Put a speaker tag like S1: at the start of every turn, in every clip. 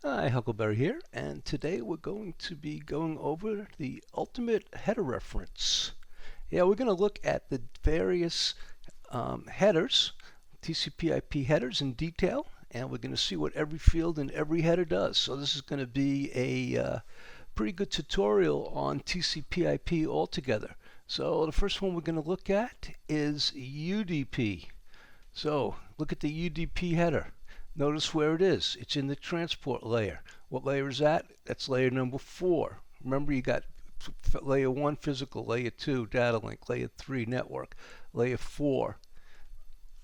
S1: Hi, Huckleberry here, and today we're going to be going over the ultimate header reference. Yeah, we're going to look at the various headers, TCP/IP headers in detail, and we're going to see what every field in every header does. So this is going to be a pretty good tutorial on TCP/IP altogether. So the first one we're going to look at is UDP. So look at the UDP header. Notice where it is. It's in the transport layer. What layer is that? That's layer number 4. Remember, you got layer 1 physical, layer 2 data link, layer 3 network, layer 4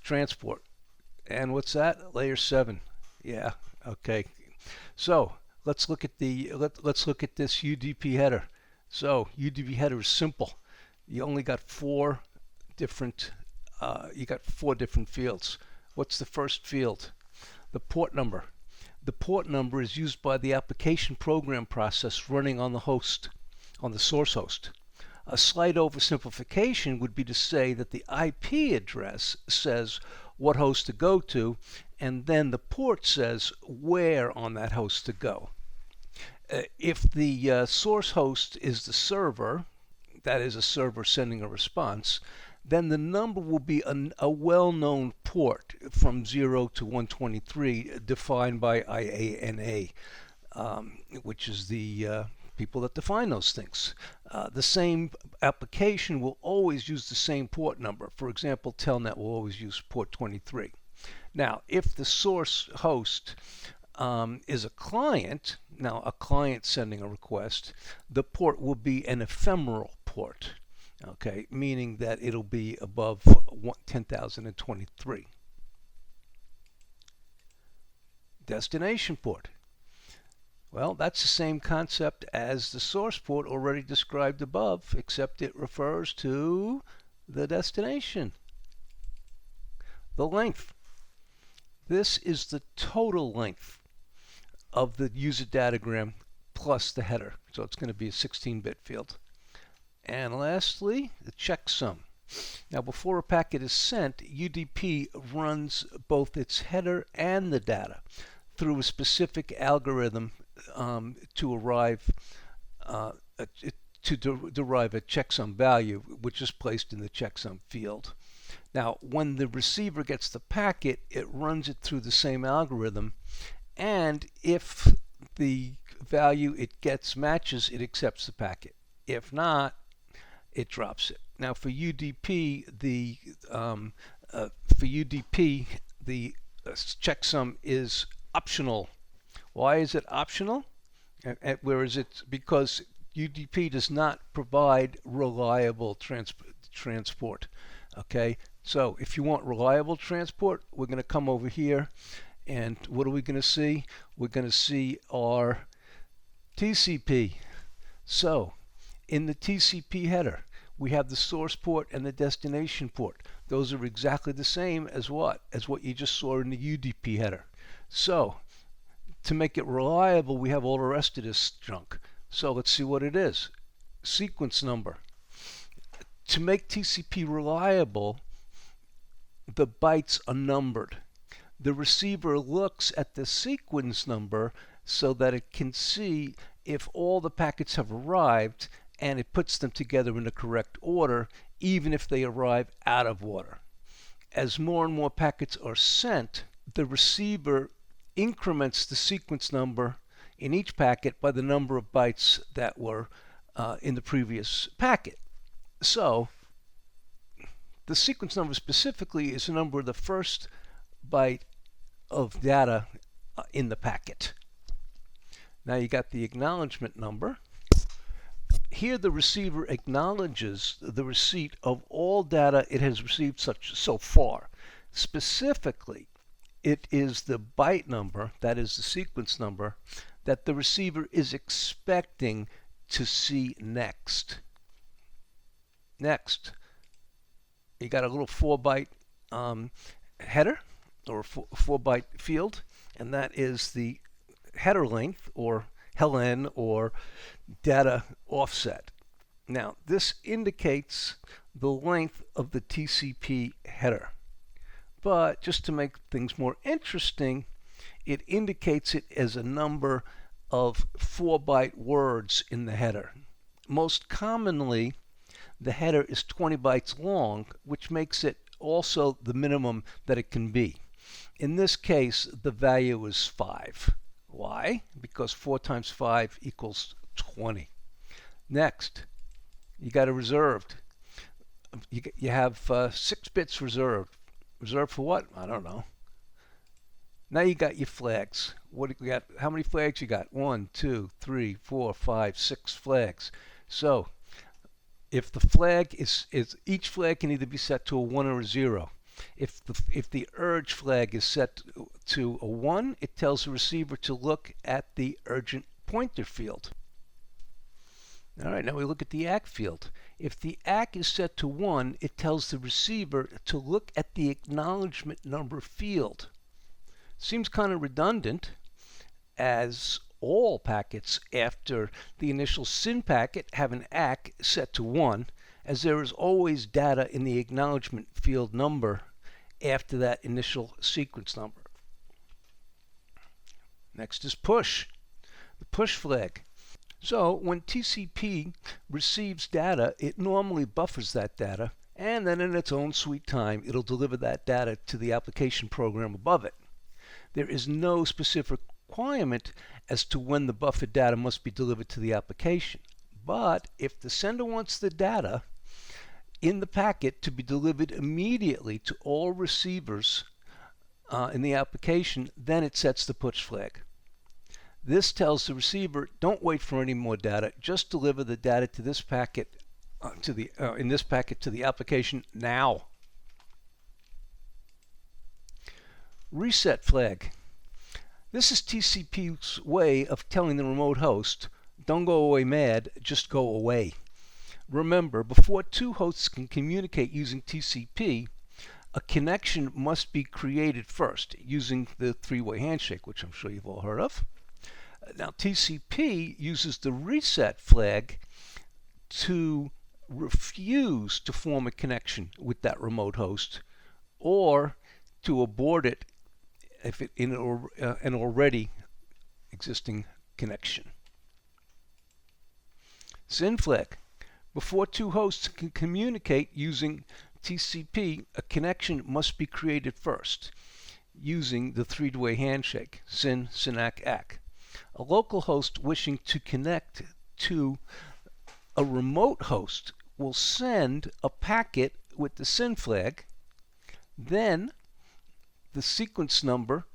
S1: transport. And what's that? Layer 7. Yeah, okay. So let's look at let's look at this UDP header. So UDP header is simple. You only got different you got four different fields. What's the first field? The port number. The port number is used by the application program process running on the host, on the source host. A slight oversimplification would be to say that the IP address says what host to go to, and then the port says where on that host to go. If the source host is the server, that is a server sending a response, then the number will be a well-known port from 0 to 123 defined by IANA, which is the people that define those things. The same application will always use the same port number. For example, Telnet will always use port 23. Now, if the source host is a client, now a client sending a request, the port will be an ephemeral port. Okay, meaning that it'll be above 10,023. Destination port. Well, that's the same concept as the source port already described above, except it refers to the destination. The length. This is the total length of the user datagram plus the header. So it's going to be a 16-bit field. And lastly, the checksum. Now, before a packet is sent, UDP runs both its header and the data through a specific algorithm to derive a checksum value, which is placed in the checksum field. Now, when the receiver gets the packet, it runs it through the same algorithm, and if the value it gets matches, it accepts the packet. If not, it drops it. Now for UDP, the checksum is optional. Why is it optional? Whereas it's because UDP does not provide reliable transport. Okay, so if you want reliable transport, we're going to come over here, and what are we going to see? We're going to see our TCP. So in the TCP header, we have the source port and the destination port. Those are exactly the same as what? As what you just saw in the UDP header. So to make it reliable, we have all the rest of this junk. So let's see what it is. Sequence number. To make TCP reliable, the bytes are numbered. The receiver looks at the sequence number so that it can see if all the packets have arrived, and it puts them together in the correct order, even if they arrive out of order. As more and more packets are sent, the receiver increments the sequence number in each packet by the number of bytes that were in the previous packet. So the sequence number specifically is the number of the first byte of data in the packet. Now you got the acknowledgement number. Here the receiver acknowledges the receipt of all data it has received so far. Specifically, it is the byte number, that is the sequence number, that the receiver is expecting to see next. Next, you got a little 4-byte header, or 4-byte field, and that is the header length, or helen, or data offset. Now, this indicates the length of the TCP header. But just to make things more interesting, it indicates it as a number of 4-byte words in the header. Most commonly, the header is 20 bytes long, which makes it also the minimum that it can be. In this case, the value is 5. Why? Because 4 times 5 equals 20. Next, you got a reserved. You have 6 bits reserved. Reserved for what? I don't know. Now you got your flags. What do you got? How many flags you got? 1, 2, 3, 4, 5, 6 flags. So if the flag is each flag can either be set to a 1 or a 0. If the urge flag is set to a 1, it tells the receiver to look at the urgent pointer field. All right, now we look at the ACK field. If the ACK is set to 1, it tells the receiver to look at the acknowledgement number field. Seems kind of redundant, as all packets after the initial SYN packet have an ACK set to 1, as there is always data in the acknowledgement field number after that initial sequence number. Next is push, the push flag. So when TCP receives data, it normally buffers that data, and then in its own sweet time, it'll deliver that data to the application program above it. There is no specific requirement as to when the buffered data must be delivered to the application. But if the sender wants the data in the packet to be delivered immediately to all receivers in the application, then it sets the push flag. This tells the receiver, don't wait for any more data, just deliver the data to this packet in this packet to the application now. Reset flag. This is TCP's way of telling the remote host, don't go away mad, just go away. Remember, before two hosts can communicate using TCP, a connection must be created first using the three-way handshake, which I'm sure you've all heard of. Now, TCP uses the reset flag to refuse to form a connection with that remote host, or to abort it if it in an already existing connection. SYN flag. Before two hosts can communicate using TCP, a connection must be created first using the three-way handshake, SYN, SYNACK, ACK. A local host wishing to connect to a remote host will send a packet with the SYN flag, then the sequence number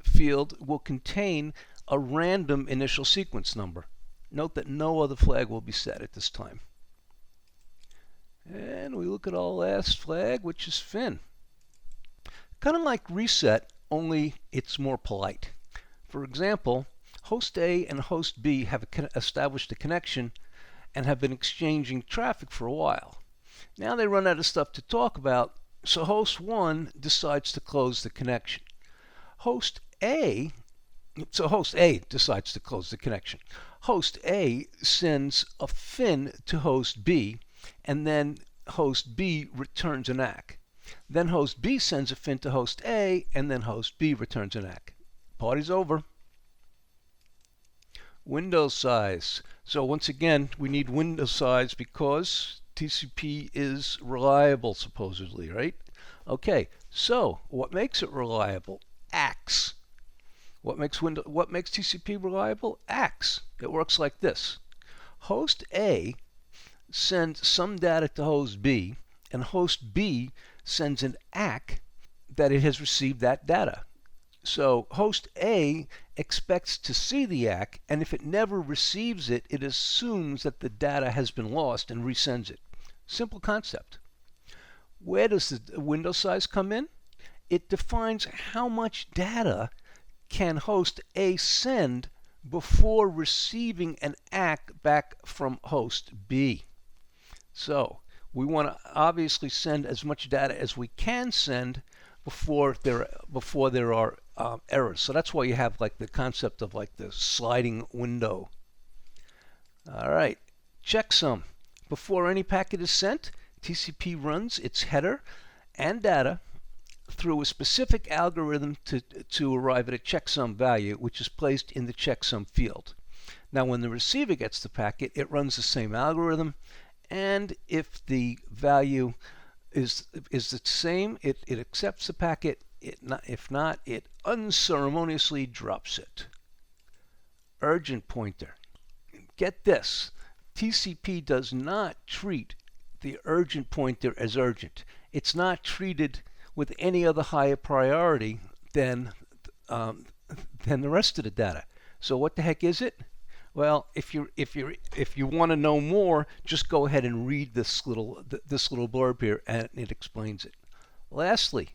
S1: field will contain a random initial sequence number. Note that no other flag will be set at this time. And we look at our last flag, which is FIN. Kind of like reset, only it's more polite. For example, host A and host B have established a connection and have been exchanging traffic for a while. Now they run out of stuff to talk about, so host 1 decides to close the connection. Host A decides to close the connection. Host A sends a FIN to host B, and then host B returns an ACK. Then host B sends a FIN to host A, and then host B returns an ACK. Party's over. Window size. So once again, we need window size because TCP is reliable, supposedly, right? Okay, so what makes it reliable? ACKs. What makes TCP reliable? ACKs. It works like this. Host A sends some data to host B, and host B sends an ACK that it has received that data. So host A expects to see the ACK, and if it never receives it, it assumes that the data has been lost and resends it. Simple concept. Where does the window size come in? It defines how much data can host A send before receiving an ACK back from host B. So we want to obviously send as much data as we can send before there are errors. So that's why you have like the concept of like the sliding window. All right, checksum. Before any packet is sent, TCP runs its header and data through a specific algorithm to arrive at a checksum value, which is placed in the checksum field. Now, when the receiver gets the packet, it runs the same algorithm, and if the value is the same, it accepts the packet. If not, it unceremoniously drops it. Urgent pointer. Get this, TCP does not treat the urgent pointer as urgent. It's not treated with any other higher priority than the rest of the data. So what the heck is it? Well, if you want to know more, just go ahead and read this little blurb here, and it explains it. Lastly,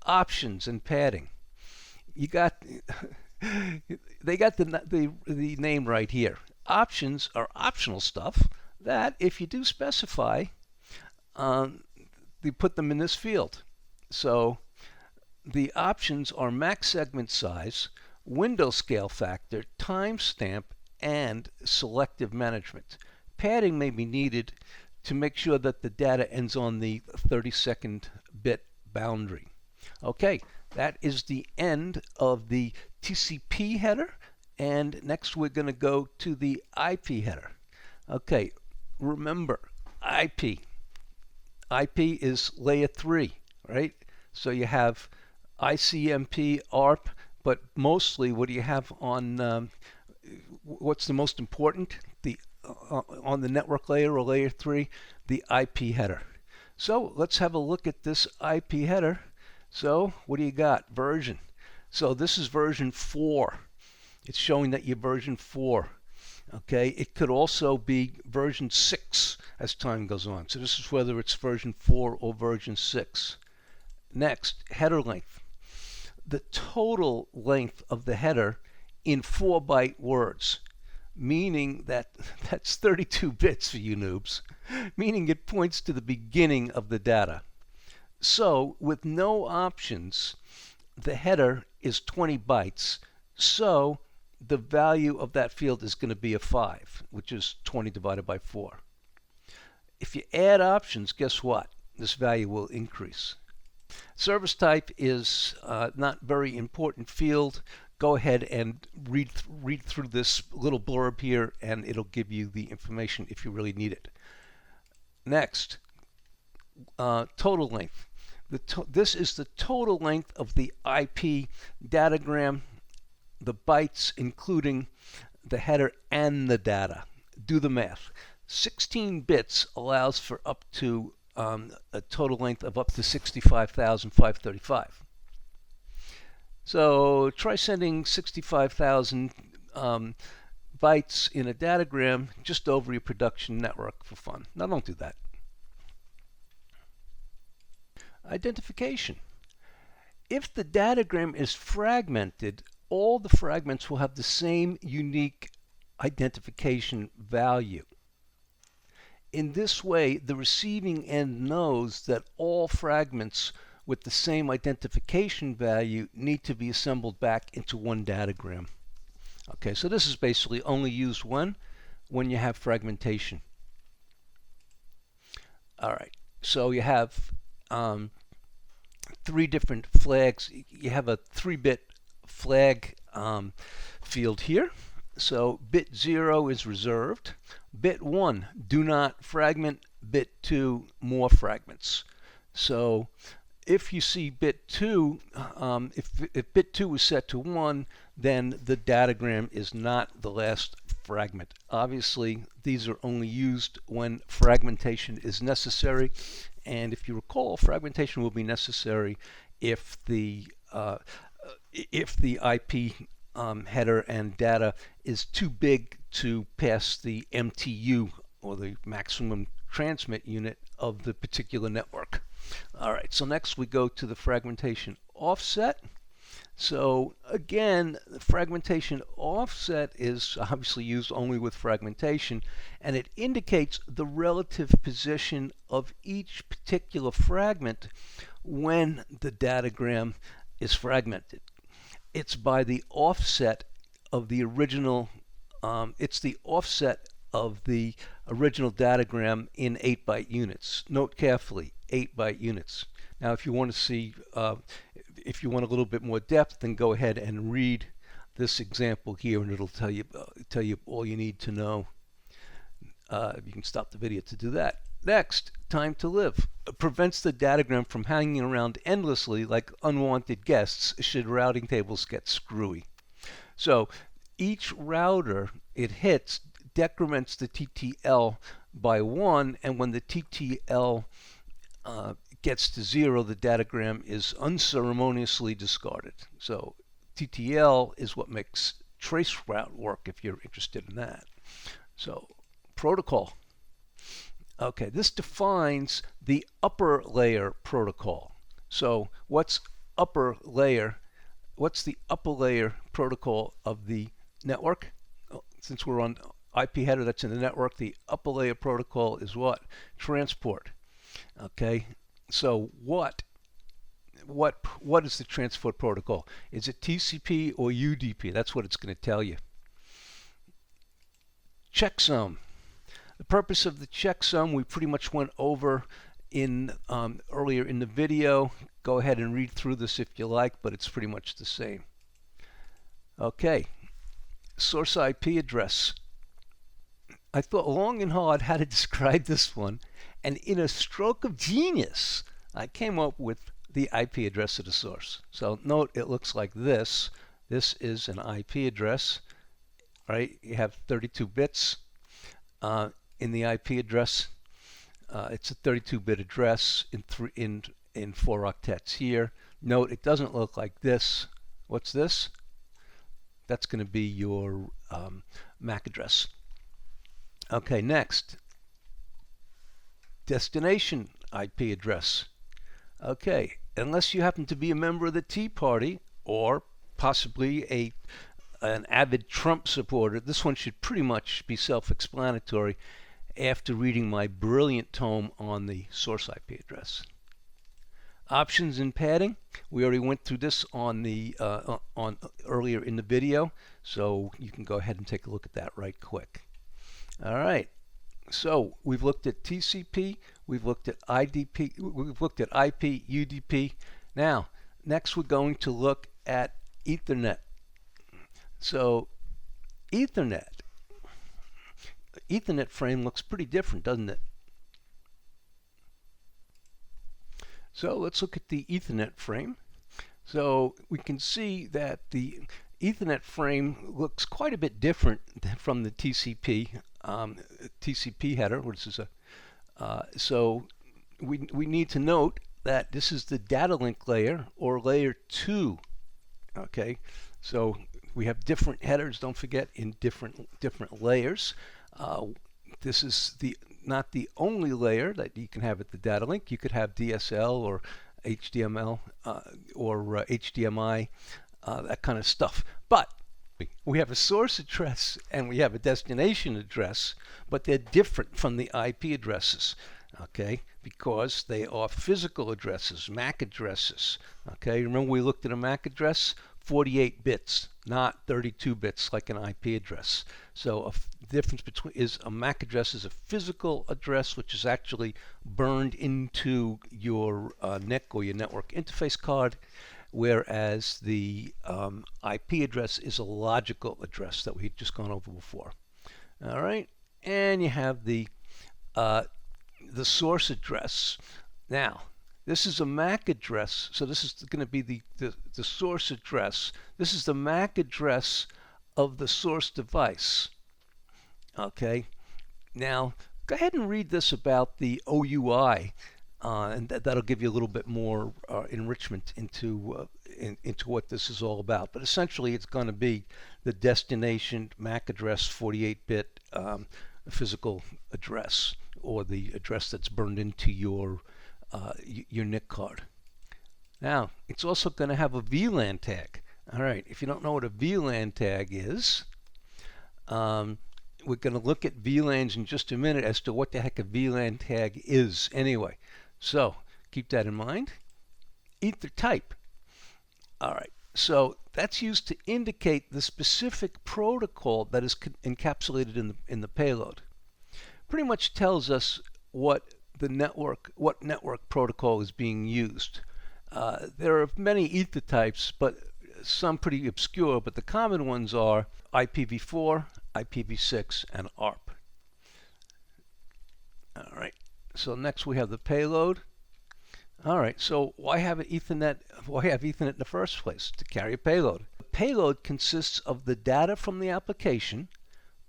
S1: options and padding. You got they got the name right here. Options are optional stuff that, if you do specify, you put them in this field. So the options are max segment size, window scale factor, timestamp, and selective management. Padding may be needed to make sure that the data ends on the 32nd bit boundary. Okay, that is the end of the TCP header, and next we're going to go to the IP header. Okay, remember, IP is layer 3, right? So you have ICMP, ARP, but mostly what do you have on, what's the most important? On the network layer, or layer 3, the IP header. So let's have a look at this IP header. So what do you got? Version. So this is version 4. It's showing that you're version 4. Okay, it could also be version 6 as time goes on. So this is whether it's version 4 or version 6. Next, header length. The total length of the header in 4-byte words, meaning that that's 32 bits for you noobs, meaning it points to the beginning of the data. So with no options, the header is 20 bytes. So the value of that field is going to be a 5, which is 20 divided by 4. If you add options, guess what? This value will increase. Service type is not very important field. Go ahead and read through this little blurb here, and it'll give you the information if you really need it. Next, total length. This is the total length of the IP datagram, the bytes including the header and the data. Do the math. 16 bits allows for up to a total length of up to 65,535. So try sending 65,000 bytes in a datagram just over your production network for fun. Now don't do that. Identification. If the datagram is fragmented, all the fragments will have the same unique identification value. In this way, the receiving end knows that all fragments with the same identification value need to be assembled back into one datagram. Okay, so this is basically only used when you have fragmentation. All right, so you have 3 different flags. You have a 3-bit flag field here. So bit 0 is reserved. Bit 1, do not fragment. Bit 2, more fragments. So if you see bit 2, if bit 2 is set to 1, then the datagram is not the last fragment. Obviously, these are only used when fragmentation is necessary. And if you recall, fragmentation will be necessary if the IP header and data is too big to pass the MTU, or the maximum transmit unit, of the particular network. All right, so next we go to the fragmentation offset. So again, the fragmentation offset is obviously used only with fragmentation, and it indicates the relative position of each particular fragment when the datagram is fragmented. It's by the offset of the original, it's the offset of the original datagram in 8-byte units. Note carefully, 8-byte units. Now, if you want to see, if you want a little bit more depth, then go ahead and read this example here, and it'll tell you all you need to know. You can stop the video to do that. Next, time to live. It prevents the datagram from hanging around endlessly like unwanted guests should routing tables get screwy. So each router it hits decrements the TTL by 1, and when the TTL gets to 0, the datagram is unceremoniously discarded. So TTL is what makes trace route work, if you're interested in that. So protocol. Okay, this defines the upper layer protocol. So what's upper layer? What's the upper layer protocol of the network? Since we're on IP header that's in the network, the upper layer protocol is what? Transport. Okay, so what is the transport protocol? Is it TCP or UDP? That's what it's going to tell you. Checksum. The purpose of the checksum we pretty much went over in earlier in the video. Go ahead and read through this if you like, but it's pretty much the same. Okay, source IP address. I thought long and hard how to describe this one, and in a stroke of genius, I came up with the IP address of the source. So note it looks like this. This is an IP address, right? You have 32 bits in the IP address. It's a 32-bit address in 4 octets here. Note it doesn't look like this. What's this? That's going to be your MAC address. Okay, next, destination IP address. Okay, unless you happen to be a member of the Tea Party or possibly an avid Trump supporter, this one should pretty much be self-explanatory after reading my brilliant tome on the source IP address. Options and padding, we already went through this on earlier in the video, so you can go ahead and take a look at that right quick. All right, so we've looked at TCP, we've looked at IDP, we've looked at IP, UDP. Now, next we're going to look at Ethernet. So, Ethernet frame looks pretty different, doesn't it? So let's look at the Ethernet frame. So we can see that the Ethernet frame looks quite a bit different from the TCP header, which is so we need to note that this is the data link layer, or layer 2. Okay, so we have different headers, don't forget, in different layers. This is not the only layer that you can have at the data link. You could have DSL or HDML or HDMI, that kind of stuff. But we have a source address and we have a destination address, but they're different from the IP addresses, okay, because they are physical addresses, MAC addresses. Okay, remember we looked at a MAC address? 48 bits, not 32 bits like an IP address. So the difference between is a MAC address is a physical address, which is actually burned into your NIC or your network interface card, whereas the IP address is a logical address that we've just gone over before. All right, and you have the source address. Now, this is a MAC address, so this is going to be the source address. This is the MAC address of the source device. Okay, now go ahead and read this about the OUI, and that'll give you a little bit more enrichment into what this is all about. But essentially, it's going to be the destination MAC address, 48-bit physical address, or the address that's burned into your NIC card. Now, it's also going to have a VLAN tag. All right, if you don't know what a VLAN tag is, we're going to look at VLANs in just a minute as to what the heck a VLAN tag is anyway. So keep that in mind. Ether type. All right, so that's used to indicate the specific protocol that is encapsulated in the payload. Pretty much tells us what the network, what network protocol is being used. There are many ether types, but some pretty obscure, but the common ones are IPv4, IPv6, and ARP. All right, so next we have the payload. All right, so why have Ethernet? Why have Ethernet in the first place? To carry a payload. The payload consists of the data from the application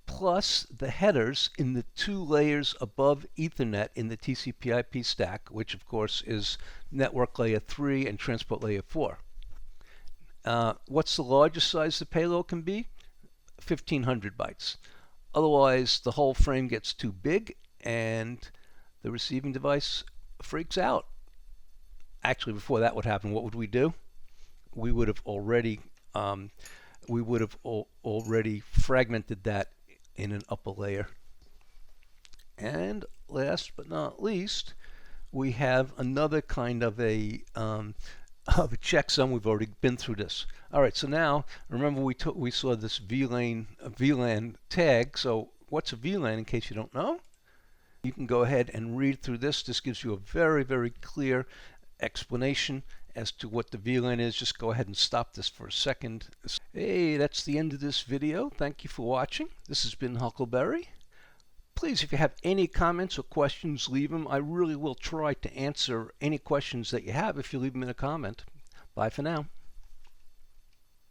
S1: plus the headers in the 2 layers above Ethernet in the TCP/IP stack, which of course is network layer 3 and transport layer 4. What's the largest size the payload can be? 1500 bytes. Otherwise, the whole frame gets too big and the receiving device freaks out. Actually, before that would happen, what would we do? We would have already fragmented that in an upper layer. And last but not least, we have another kind of a checksum. We've already been through this. All right, so now remember we saw this VLAN tag. So what's a VLAN, in case you don't know? You can go ahead and read through this. This gives you a very, very clear explanation as to what the VLAN is. Just go ahead and stop this for a second. Hey, that's the end of this video. Thank you for watching. This has been Huckleberry. Please, if you have any comments or questions, leave them. I really will try to answer any questions that you have if you leave them in a comment. Bye for now.